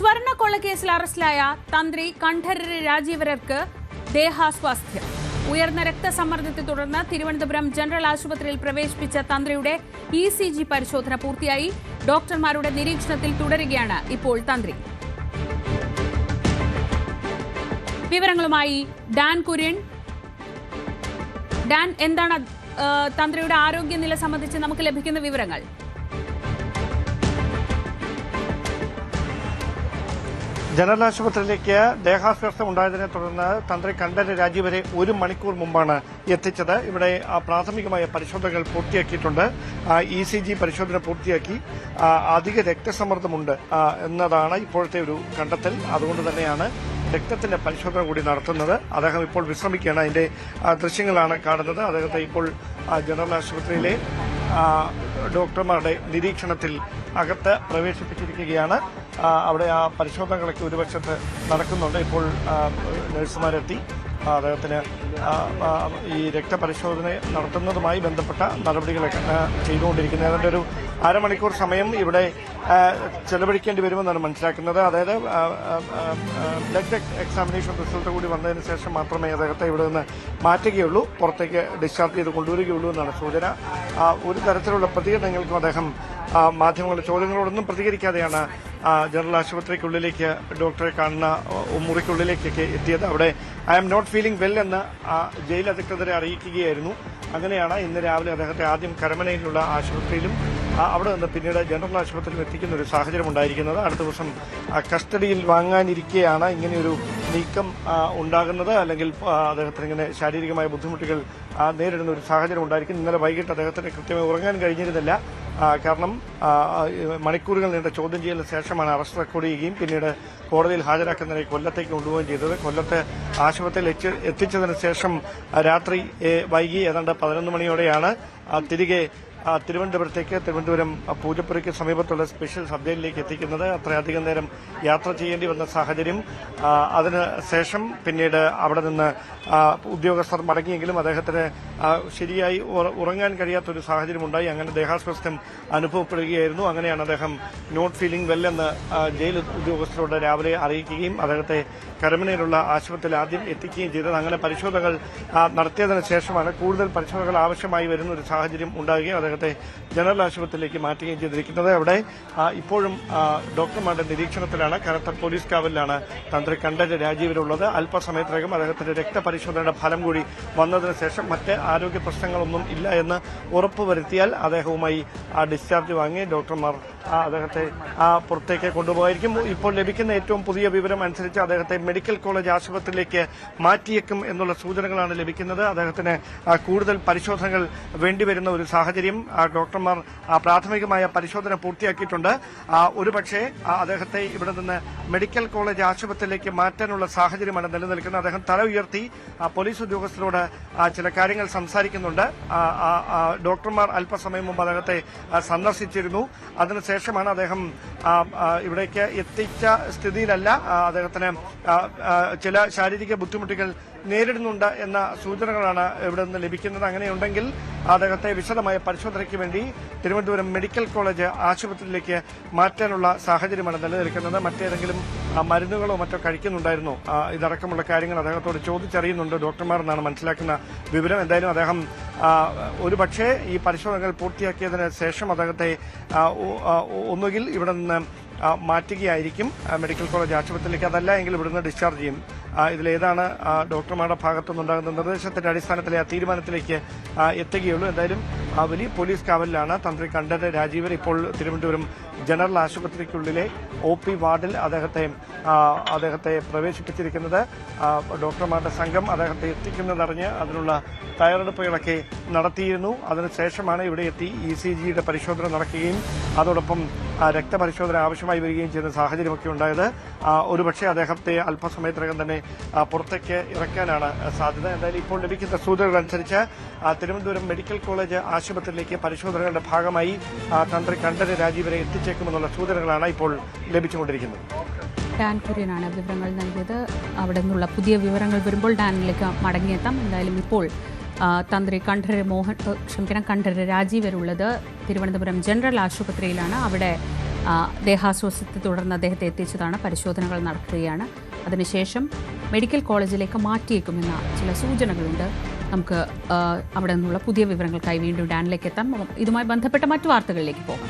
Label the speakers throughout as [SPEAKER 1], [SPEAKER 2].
[SPEAKER 1] സ്വർണ്ണക്കൊള്ളക്കേസിൽ അറസ്റ്റിലായ തന്ത്രി കണ്ഠരര് രാജീവരർക്ക് ദേഹാസ്വാസ്ഥ്യം. ഉയർന്ന രക്തസമ്മർദ്ദത്തെ തുടർന്ന് തിരുവനന്തപുരം ജനറൽ ആശുപത്രിയിൽ പ്രവേശിപ്പിച്ച തന്ത്രിയുടെ ECG പരിശോധന പൂർത്തിയായി. ഡോക്ടർമാരുടെ നിരീക്ഷണത്തിൽ തുടരുകയാണ് ഇപ്പോൾ തന്ത്രി. വിവരങ്ങളുമായി ഡാൻ കുര്യൻ. ഡാൻ, എന്താണ് തന്ത്രിയുടെ ആരോഗ്യനില സംബന്ധിച്ച് നമുക്ക് ലഭിക്കുന്ന വിവരങ്ങൾ?
[SPEAKER 2] ജനറൽ ആശുപത്രിയിലേക്ക് ദേഹാസ്വാസ്ഥ്യം ഉണ്ടായതിനെ തുടർന്ന് തന്ത്രി കണ്ഠരര് രാജീവരെ 1 മണിക്കൂർ മുമ്പാണ് എത്തിച്ചത്. ഇവിടെ പ്രാഥമികമായ പരിശോധനകൾ പൂർത്തിയാക്കിയിട്ടുണ്ട്. ECG പരിശോധന പൂർത്തിയാക്കി. അധിക രക്തസമ്മർദ്ദമുണ്ട് എന്നതാണ് ഇപ്പോഴത്തെ ഒരു കണ്ടെത്തൽ. അതുകൊണ്ട് തന്നെയാണ് രക്തത്തിന്റെ പരിശോധന കൂടി നടത്തുന്നത്. അദ്ദേഹം ഇപ്പോൾ വിശ്രമിക്കുകയാണ്. അതിന്റെ ദൃശ്യങ്ങളാണ് കാണുന്നത്. അദ്ദേഹത്തെ ഇപ്പോൾ ജനറൽ ആശുപത്രിയിലെ ഡോക്ടർമാരുടെ നിരീക്ഷണത്തിൽ അകത്ത് പ്രവേശിപ്പിച്ചിരിക്കുകയാണ്. അവിടെ ആ പരിശോധനകളൊക്കെ ഒരു വശത്ത് നടക്കുന്നുണ്ട്. ഇപ്പോൾ നഴ്സുമാരെത്തി അദ്ദേഹത്തിന് ഈ രക്തപരിശോധന നടത്തുന്നതുമായി ബന്ധപ്പെട്ട നടപടികളൊക്കെ ചെയ്തുകൊണ്ടിരിക്കുന്നത്. അതിൻ്റെ ഒരു അരമണിക്കൂർ സമയം ഇവിടെ ചെലവഴിക്കേണ്ടി വരുമെന്നാണ് മനസ്സിലാക്കുന്നത്. അതായത് ബ്ലഡ് എക്സാമിനേഷൻ റിസൾട്ട് കൂടി വന്നതിന് ശേഷം മാത്രമേ അദ്ദേഹത്തെ ഇവിടെ നിന്ന് മാറ്റുകയുള്ളൂ, പുറത്തേക്ക് ഡിസ്ചാർജ് ചെയ്ത് കൊണ്ടുവരികയുള്ളൂ എന്നാണ് സൂചന. ഒരു തരത്തിലുള്ള പ്രതികരണങ്ങൾക്കും അദ്ദേഹം മാധ്യമങ്ങളുടെ ചോദ്യങ്ങളോടൊന്നും പ്രതികരിക്കാതെയാണ് ജനറൽ ആശുപത്രിക്കുള്ളിലേക്ക് ഡോക്ടറെ കാണുന്ന മുറിക്കുള്ളിലേക്കൊക്കെ എത്തിയത്. അവിടെ I am not feeling well എന്ന് ജയിൽ അധികൃതരെ അറിയിക്കുകയായിരുന്നു. അങ്ങനെയാണ് ഇന്ന് രാവിലെ അദ്ദേഹത്തെ ആദ്യം കരമനയിലുള്ള ആശുപത്രിയിലും അവിടെ നിന്ന് പിന്നീട് ജനറൽ ആശുപത്രിയിലും എത്തിക്കുന്ന ഒരു സാഹചര്യം ഉണ്ടായിരിക്കുന്നത്. അടുത്ത ദിവസം കസ്റ്റഡിയിൽ വാങ്ങാനിരിക്കെയാണ് ഇങ്ങനെയൊരു നീക്കം ഉണ്ടാകുന്നത്. അല്ലെങ്കിൽ അദ്ദേഹത്തിന് ഇങ്ങനെ ശാരീരികമായ ബുദ്ധിമുട്ടുകൾ നേരിടുന്ന ഒരു സാഹചര്യം ഉണ്ടായിരിക്കും. ഇന്നലെ വൈകിട്ട് അദ്ദേഹത്തിന് കൃത്യമായി ഉറങ്ങാൻ കഴിഞ്ഞിരുന്നില്ല. കാരണം മണിക്കൂറുകൾ നീണ്ട ചോദ്യം ചെയ്യലിന് ശേഷമാണ് അറസ്റ്റ് റെക്കോർഡ് ചെയ്യുകയും പിന്നീട് കോടതിയിൽ ഹാജരാക്കുന്നതിനായി കൊല്ലത്തേക്ക് കൊണ്ടുപോവുകയും ചെയ്തത്. കൊല്ലത്ത് ആശുപത്രിയിൽ എത്തിച്ചതിന് ശേഷം രാത്രി വൈകി ഏതാണ്ട് 11 മണിയോടെയാണ് തിരികെ തിരുവനന്തപുരത്തേക്ക്, തിരുവനന്തപുരം പൂജപ്പുരയ്ക്ക് സമീപത്തുള്ള സ്പെഷ്യൽ സബ് ജയിലിലേക്ക് എത്തിക്കുന്നത്. അത്രയധികം നേരം യാത്ര ചെയ്യേണ്ടി വന്ന സാഹചര്യം. അതിന് ശേഷം പിന്നീട് അവിടെ നിന്ന് ഉദ്യോഗസ്ഥർ മടങ്ങിയെങ്കിലും അദ്ദേഹത്തിന് ശരിയായി ഉറങ്ങാൻ കഴിയാത്തൊരു സാഹചര്യം ഉണ്ടായി. അങ്ങനെ ദേഹാസ്വാസ്ഥ്യം അനുഭവപ്പെടുകയായിരുന്നു. അങ്ങനെയാണ് അദ്ദേഹം നോട്ട് ഫീലിംഗ് വെൽ എന്ന് ജയിൽ ഉദ്യോഗസ്ഥരോട് രാവിലെ അറിയിക്കുകയും അദ്ദേഹത്തെ കരമനയിലുള്ള ആശുപത്രിയിൽ ആദ്യം എത്തിക്കുകയും ചെയ്തത്. അങ്ങനെ പരിശോധനകൾ നടത്തിയതിനു ശേഷമാണ് കൂടുതൽ പരിശോധനകൾ ആവശ്യമായി വരുന്ന ഒരു സാഹചര്യം ഉണ്ടാകുകയും അദ്ദേഹത്തെ ജനറൽ ആശുപത്രിയിലേക്ക് മാറ്റുകയും ചെയ്തിരിക്കുന്നത്. അവിടെ ഇപ്പോഴും ഡോക്ടർമാരുടെ നിരീക്ഷണത്തിലാണ്. കനത്ത പോലീസ് കാവലിലാണ് തന്ത്രി കണ്ഠരര് രാജീവരുള്ളത്. അല്പസമയത്തിനകം അദ്ദേഹത്തിന്റെ രക്തപരിശോധനയുടെ ഫലം കൂടി വന്നതിന് ശേഷം മറ്റ് ആരോഗ്യ പ്രശ്നങ്ങളൊന്നും ഇല്ല എന്ന് ഉറപ്പുവരുത്തിയാൽ അദ്ദേഹവുമായി ഡിസ്ചാർജ് വാങ്ങി ഡോക്ടർമാർ അദ്ദേഹത്തെ പുറത്തേക്ക് കൊണ്ടുപോയിരിക്കും. ഇപ്പോൾ ലഭിക്കുന്ന ഏറ്റവും പുതിയ വിവരം അനുസരിച്ച് അദ്ദേഹത്തെ മെഡിക്കൽ കോളേജ് ആശുപത്രിയിലേക്ക് മാറ്റിയേക്കും എന്നുള്ള സൂചനകളാണ് ലഭിക്കുന്നത്. അദ്ദേഹത്തിന് കൂടുതൽ പരിശോധനകൾ വേണ്ടിവരുന്ന ഒരു സാഹചര്യം. ഡോക്ടർമാർ പ്രാഥമികമായ പരിശോധന പൂർത്തിയാക്കിയിട്ടുണ്ട്. ഒരുപക്ഷെ അദ്ദേഹത്തെ ഇവിടെ നിന്ന് മെഡിക്കൽ കോളേജ് ആശുപത്രിയിലേക്ക് മാറ്റാനുള്ള സാഹചര്യമാണ് നിലനിൽക്കുന്നത്. അദ്ദേഹം തല ഉയർത്തി പോലീസ് ഉദ്യോഗസ്ഥരോട് ചില കാര്യങ്ങൾ സംസാരിക്കുന്നുണ്ട്. ഡോക്ടർമാർ അല്പസമയം മുമ്പ് അദ്ദേഹത്തെ സന്ദർശിച്ചിരുന്നു. അതിനുശേഷമാണ് അദ്ദേഹം ഇവിടേക്ക് എത്തിച്ച സ്ഥിതിയിലല്ല. അദ്ദേഹത്തിന് ചില ശാരീരിക ബുദ്ധിമുട്ടുകൾ നേരിടുന്നുണ്ട് എന്ന സൂചനകളാണ് ഇവിടെ നിന്ന് ലഭിക്കുന്നത്. അങ്ങനെയുണ്ടെങ്കിൽ അദ്ദേഹത്തെ വിശദമായ പരിശോധനയ്ക്ക് വേണ്ടി തിരുവനന്തപുരം മെഡിക്കൽ കോളേജ് ആശുപത്രിയിലേക്ക് മാറ്റാനുള്ള സാഹചര്യമാണ് നിലനിൽക്കുന്നത്. മറ്റേതെങ്കിലും മരുന്നുകളോ മറ്റോ കഴിക്കുന്നുണ്ടായിരുന്നോ ഇതടക്കമുള്ള കാര്യങ്ങൾ അദ്ദേഹത്തോട് ചോദിച്ചറിയുന്നുണ്ട് ഡോക്ടർമാർ എന്നാണ് മനസ്സിലാക്കുന്ന വിവരം. എന്തായാലും അദ്ദേഹം ഒരുപക്ഷെ ഈ പരിശോധനകൾ പൂർത്തിയാക്കിയതിന് ശേഷം അദ്ദേഹത്തെ ഒന്നുകിൽ ഇവിടെ നിന്ന് മാറ്റുകയായിരിക്കും മെഡിക്കൽ കോളേജ് ആശുപത്രിയിലേക്ക്. അതല്ല എങ്കിൽ ഇവിടുന്ന് ഡിസ്ചാർജ് ചെയ്യും. ഇതിലേതാണ് ഡോക്ടർമാരുടെ ഭാഗത്തുനിന്നുണ്ടാകുന്ന നിർദ്ദേശത്തിന്റെ അടിസ്ഥാനത്തിലെ ആ തീരുമാനത്തിലേക്ക് എത്തുകയുള്ളൂ. എന്തായാലും വലിയ പോലീസ് കാവലിലാണ് തന്ത്രി കണ്ഠരര് രാജീവർ. ഇപ്പോൾ തിരുവനന്തപുരം ജനറൽ ആശുപത്രിക്കുള്ളിലെ OP വാർഡിൽ അദ്ദേഹത്തെ പ്രവേശിപ്പിച്ചിരിക്കുന്നത്. ഡോക്ടർമാരുടെ സംഘം അദ്ദേഹത്തെ എത്തിക്കുന്നതറിഞ്ഞ് അതിനുള്ള തയ്യാറെടുപ്പുകളൊക്കെ നടത്തിയിരുന്നു. അതിനുശേഷമാണ് ഇവിടെ എത്തി ECGയുടെ പരിശോധന നടക്കുകയും അതോടൊപ്പം രക്തപരിശോധന ആവശ്യമായി വരികയും ചെയ്യുന്ന സാഹചര്യമൊക്കെ ഉണ്ടായത്. ഒരുപക്ഷെ അദ്ദേഹത്തെ അല്പസമയത്തിനകം തന്നെ പുറത്തേക്ക് ഇറക്കാനാണ് സാധ്യത. എന്തായാലും ഇപ്പോൾ ലഭിക്കുന്ന സൂചനകൾ അനുസരിച്ച് തിരുവനന്തപുരം മെഡിക്കൽ കോളേജ് ആശുപത്രിയിലേക്ക് പരിശോധനകളുടെ ഭാഗമായി തന്ത്രി കണ്ഠരര് രാജീവരെ എത്തിച്ചേക്കുമെന്നുള്ള സൂചനകളാണ് ഇപ്പോൾ ലഭിച്ചുകൊണ്ടിരിക്കുന്നത്.
[SPEAKER 1] ഡാൻ കുര്യനാണ് വിവരങ്ങൾ നൽകിയത്. അവിടെ നിന്നുള്ള പുതിയ വിവരങ്ങൾ വരുമ്പോൾ ഡാനിലേക്ക് മടങ്ങിയെത്താം. എന്തായാലും ഇപ്പോൾ തന്ത്രി കണ്ഠരര് രാജീവരുള്ളത് തിരുവനന്തപുരം ജനറൽ ആശുപത്രിയിലാണ്. അവിടെ ദേഹാസ്വാസ്ഥ്യത്തെ തുടർന്ന് അദ്ദേഹത്തെ എത്തിച്ചതാണ്. പരിശോധനകൾ നടക്കുകയാണ്. അതിനുശേഷം മെഡിക്കൽ കോളേജിലേക്ക് മാറ്റിയേക്കുമെന്ന ചില സൂചനകളുണ്ട്. നമുക്ക് അവിടെ നിന്നുള്ള പുതിയ വിവരങ്ങൾക്കായി വീണ്ടും ഡാനിലേക്ക് എത്താം. ഇതുമായി ബന്ധപ്പെട്ട മറ്റു വാർത്തകളിലേക്ക് പോകാം.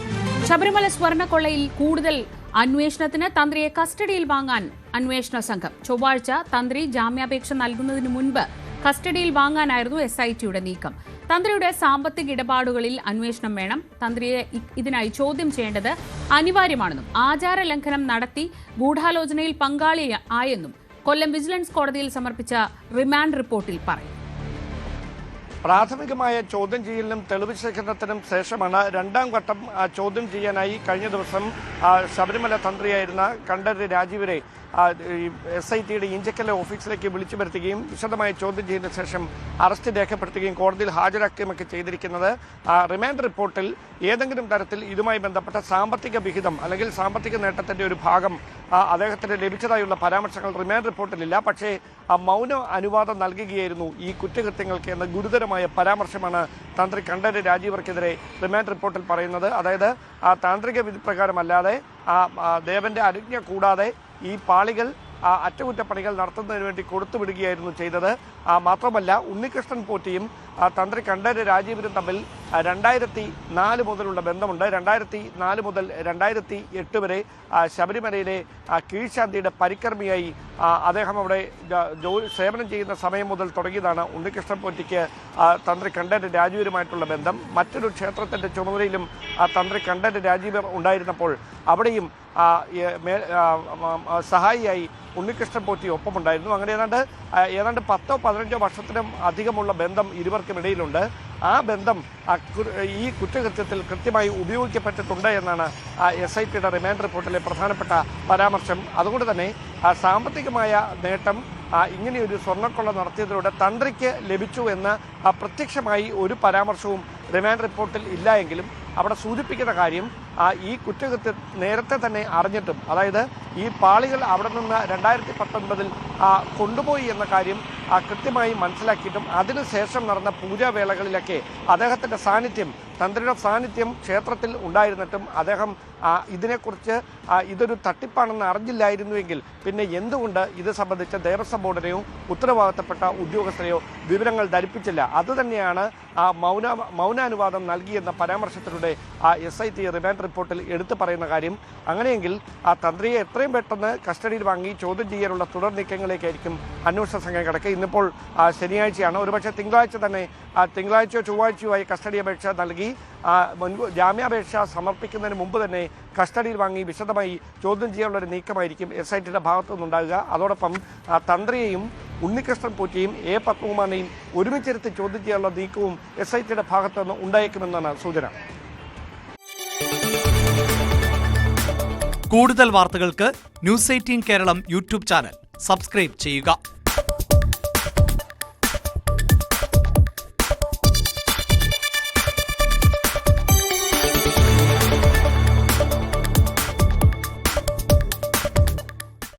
[SPEAKER 1] ശബരിമല സ്വർണ്ണക്കൊള്ളയിൽ കൂടുതൽ അന്വേഷണത്തിന് തന്ത്രിയെ കസ്റ്റഡിയിൽ വാങ്ങാൻ അന്വേഷണ സംഘം. ചൊവ്വാഴ്ച തന്ത്രി ജാമ്യാപേക്ഷ നൽകുന്നതിന് മുൻപ് കസ്റ്റഡിയിൽ വാങ്ങാനായിരുന്നു SITയുടെ നീക്കം. തന്ത്രിയുടെ സാമ്പത്തിക ഇടപാടുകളിൽ അന്വേഷണം വേണം. തന്ത്രിയെ ഇതിനായി ചോദ്യം ചെയ്യേണ്ടത് അനിവാര്യമാണെന്നും ആചാര ലംഘനം നടത്തി ഗൂഢാലോചനയിൽ പങ്കാളിയായെന്നും കൊല്ലം വിജിലൻസ് കോടതിയിൽ സമർപ്പിച്ച റിമാൻഡ് റിപ്പോർട്ടിൽ പറയും.
[SPEAKER 2] പ്രാഥമികമായ ചോദ്യം ചെയ്യലിനും തെളിവ് ശേഖരണത്തിനും ശേഷമാണ് രണ്ടാം ഘട്ടം ചോദ്യം ചെയ്യാനായി കഴിഞ്ഞ ദിവസം ശബരിമല തന്ത്രിയായിരുന്ന കണ്ഠരര് രാജീവരെ SITയുടെ ഇഞ്ചക്കല ഓഫീസിലേക്ക് വിളിച്ചു വരുത്തുകയും വിശദമായ ചോദ്യം ചെയ്തതിനു ശേഷം അറസ്റ്റ് രേഖപ്പെടുത്തുകയും കോടതിയിൽ ഹാജരാക്കുകയുമൊക്കെ ചെയ്തിരിക്കുന്നത്. റിമാൻഡ് റിപ്പോർട്ടിൽ ഏതെങ്കിലും തരത്തിൽ ഇതുമായി ബന്ധപ്പെട്ട സാമ്പത്തിക വിഹിതം അല്ലെങ്കിൽ സാമ്പത്തിക നേട്ടത്തിന്റെ ഒരു ഭാഗം അദ്ദേഹത്തിന് ലഭിച്ചതായുള്ള പരാമർശങ്ങൾ റിമാൻഡ് റിപ്പോർട്ടിലില്ല. പക്ഷേ മൗന അനുവാദം നൽകുകയായിരുന്നു ഈ കുറ്റകൃത്യങ്ങൾക്ക് എന്ന ഗുരുതരമായ പരാമർശമാണ് തന്ത്രി കണ്ഠരര് രാജീവർക്കെതിരെ റിമാൻഡ് റിപ്പോർട്ടിൽ പറയുന്നത്. അതായത് താന്ത്രിക വിധി പ്രകാരമല്ലാതെ ദേവന്റെ അനുജ്ഞ കൂടാതെ ഈ പാളികൾ അറ്റകുറ്റപ്പണികൾ നടത്തുന്നതിന് വേണ്ടി കൊടുത്തുവിടുകയായിരുന്നു ചെയ്തത്. മാത്രമല്ല ഉണ്ണികൃഷ്ണൻ പോറ്റിയും തന്ത്രി കണ്ഠരര് രാജീവരും തമ്മിൽ 2004 മുതലുള്ള ബന്ധമുണ്ട്. 2004 മുതൽ 2008 വരെ ശബരിമലയിലെ കീഴ്ശാന്തിയുടെ പരികർമ്മിയായി അദ്ദേഹം അവിടെ സേവനം ചെയ്യുന്ന സമയം മുതൽ തുടങ്ങിയതാണ് ഉണ്ണികൃഷ്ണൻ പോറ്റിക്ക് തന്ത്രി കണ്ഠരര് രാജീവരുമായിട്ടുള്ള ബന്ധം. മറ്റൊരു ക്ഷേത്രത്തിന്റെ ചുമതലയിലും തന്ത്രി കണ്ഠരര് രാജീവർ ഉണ്ടായിരുന്നപ്പോൾ അവിടെയും സഹായിയായി ഉണ്ണികൃഷ്ണൻ പോറ്റി ഒപ്പമുണ്ടായിരുന്നു. അങ്ങനെ ഏതാണ്ട് 10-15 വർഷത്തിനും അധികമുള്ള ബന്ധം ഇരുവർക്കും ഇടയിലുണ്ട്. ആ ബന്ധം ഈ കുറ്റകൃത്യത്തിൽ കൃത്യമായി ഉപയോഗിക്കപ്പെട്ടിട്ടുണ്ട് എന്നാണ് SITയുടെ റിമാൻഡ് റിപ്പോർട്ടിലെ പ്രധാനപ്പെട്ട പരാമർശം. അതുകൊണ്ട് തന്നെ സാമ്പത്തികമായ നേട്ടം ഇങ്ങനെയൊരു സ്വർണ്ണക്കൊള്ള നടത്തിയതിലൂടെ തന്ത്രിക്ക് ലഭിച്ചു എന്ന് പ്രത്യക്ഷമായി ഒരു പരാമർശവും റിമാൻഡ് റിപ്പോർട്ടിൽ ഇല്ല എങ്കിലും അവിടെ സൂചിപ്പിക്കുന്ന കാര്യം ഈ കുറ്റകൃത്യം നേരത്തെ തന്നെ അറിഞ്ഞിട്ടും, അതായത് ഈ പാളികൾ അവിടെ നിന്ന് 2019 കൊണ്ടുപോയി എന്ന കാര്യം കൃത്യമായി മനസ്സിലാക്കിയിട്ടും അതിനുശേഷം നടന്ന പൂജാവേളകളിലൊക്കെ അദ്ദേഹത്തിന്റെ സാന്നിധ്യം, തന്ത്രിയുടെ സാന്നിധ്യം ക്ഷേത്രത്തിൽ ഉണ്ടായിരുന്നിട്ടും അദ്ദേഹം ഇതിനെക്കുറിച്ച് ഇതൊരു തട്ടിപ്പാണെന്ന് അറിഞ്ഞില്ലായിരുന്നുവെങ്കിൽ പിന്നെ എന്തുകൊണ്ട് ഇത് സംബന്ധിച്ച ദേവസ്വം ബോർഡിനെയോ ഉത്തരവാദിത്തപ്പെട്ട ഉദ്യോഗസ്ഥരെയോ വിവരങ്ങൾ ധരിപ്പിച്ചില്ല? അതുതന്നെയാണ് മൗനാനുവാദം നൽകിയെന്ന പരാമർശത്തിലൂടെ SIT റിമാൻഡ് റിപ്പോർട്ടിൽ എടുത്തു പറയുന്ന കാര്യം. അങ്ങനെയെങ്കിൽ തന്ത്രിയെ എത്രയും പെട്ടെന്ന് കസ്റ്റഡിയിൽ വാങ്ങി ചോദ്യം ചെയ്യാനുള്ള തുടർ നീക്കങ്ങളിലേക്കായിരിക്കും അന്വേഷണ സംഘം കിടക്കുക. ഇന്നിപ്പോൾ ശനിയാഴ്ചയാണ്. ഒരുപക്ഷെ തിങ്കളാഴ്ചയോ ചൊവ്വാഴ്ചയോ ആയി കസ്റ്റഡി അപേക്ഷ നൽകി ജാമ്യാപേക്ഷ സമർപ്പിക്കുന്നതിന് മുമ്പ് തന്നെ കസ്റ്റഡിയിൽ വാങ്ങി വിശദമായി ചോദ്യം ചെയ്യാനുള്ള ഒരു നീക്കമായിരിക്കും SITയുടെ ഭാഗത്തു നിന്നുണ്ടാകുക. അതോടൊപ്പം തന്ത്രിയെയും ഉണ്ണികൃഷ്ണൻ പോറ്റിയും പത്മകുമാറിനെയും ഒരുമിച്ചിരുത്തി ചോദ്യം ചെയ്യാനുള്ള നീക്കവും SITയുടെ ഭാഗത്തു നിന്ന് ഉണ്ടായേക്കുമെന്നാണ് സൂചന.
[SPEAKER 3] കൂടുതൽ വാർത്തകൾക്ക് News 18 Keralam YouTube channel subscribe ചെയ്യുക.